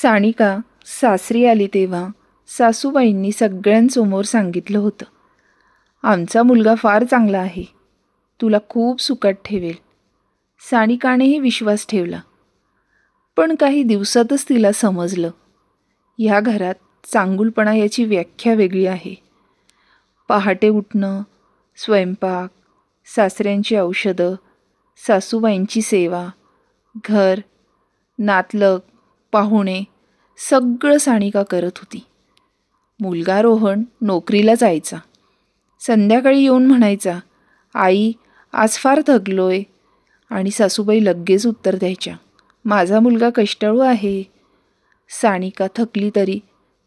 सानिका सासरी आली तेव्हा सासूबाईंनी सगळ्यांसमोर सांगितलं होतं, आमचा मुलगा फार चांगला आहे, तुला खूप सुखात ठेवेल. सानिकानेही विश्वास ठेवला. पण काही दिवसातच तिला समजलं, ह्या घरात चांगुलपणा याची व्याख्या वेगळी आहे. पहाटे उठणं, स्वयंपाक, सासऱ्यांची औषधं, सासूबाईंची सेवा, घर, नातलग, पाहुणे सगळं सानिका करत होती. मुलगा रोहन नोकरीला जायचा. संध्याकाळी येऊन म्हणायचा, आई आज फार थकलोय, आणि सासूबाई लगेच उत्तर द्यायच्या, माझा मुलगा कष्टाळू आहे. सानिका थकली तरी,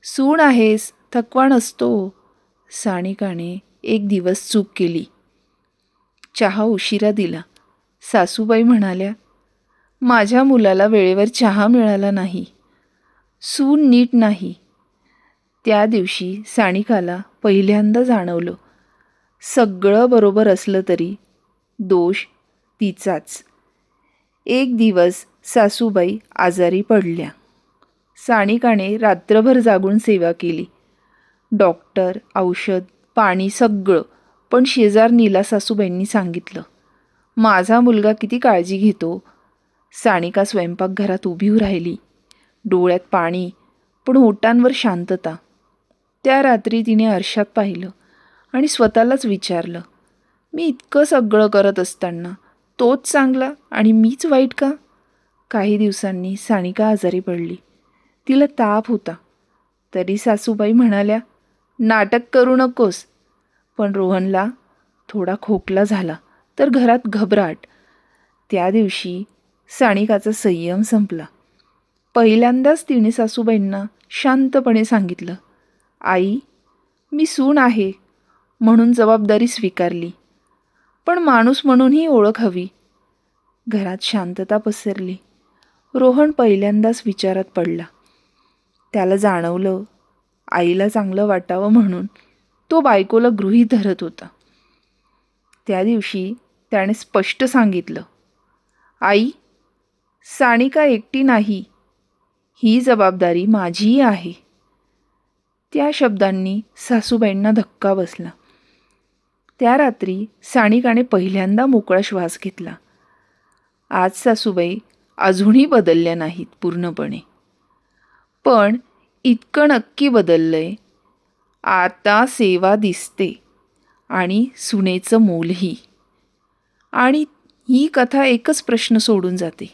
सून आहेस, थकवा नसतो. सानिकाने एक दिवस चूक केली. चहा उशिरा दिला. सासूबाई म्हणाल्या, माझ्या मुलाला वेळेवर चहा मिळाला नाही, सून नीट नाही. त्या दिवशी सानिकाला पहिल्यांदा जाणवलं, सगळं बरोबर असलं तरी दोष तिचाच. एक दिवस सासूबाई आजारी पडल्या. सानिकाने रात्रभर जागून सेवा केली. डॉक्टर, औषध, पाणी सगळं. पण शेजारणीला सासूबाईंनी सांगितलं, माझा मुलगा किती काळजी घेतो. सानिका स्वयंपाकघरात उभी राहिली, डोळ्यात पाणी पण ओठांवर शांतता. त्या रात्री तिने आरशात पाहिलं आणि स्वतःलाच विचारलं, मी इतकं सगळं करत असताना तोच चांगला आणि मीच वाईट का? काही दिवसांनी सानिका आजारी पडली. तिला ताप होता. तरी सासूबाई म्हणाल्या, नाटक करू नकोस. पण रोहनला थोडा खोकला झाला तर घरात घबराट. त्या दिवशी सानिकाचा संयम संपला. पहिल्यांदाच तिने सासूबाईंना शांतपणे सांगितलं, आई मी सून आहे म्हणून जबाबदारी स्वीकारली, पण माणूस म्हणूनही ओळख हवी. घरात शांतता पसरली. रोहन पहिल्यांदाच विचारात पडला. त्याला जाणवलं, आईला चांगलं वाटावं म्हणून तो बायकोला गृहीत धरत होता. त्या दिवशी त्याने स्पष्ट सांगितलं, आई सानिका एकटी नाही, ही जबाबदारी माझीही आहे. त्या शब्दांनी सासूबाईंना धक्का बसला. त्या रात्री सानिकाने पहिल्यांदा मोकळा श्वास घेतला. आज सासूबाई अजूनही बदलल्या नाहीत पूर्णपणे, पण इतकं नक्की बदललंय, आता सेवा दिसते आणि सुनेचं मोलही. आणि ही कथा एकच प्रश्न सोडून जाते,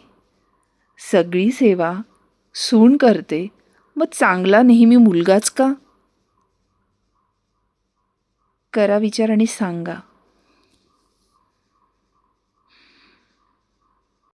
सगळी सेवा सून करते, मग चांगला नेहमी मुलगाच का? करा विचार आणि सांगा.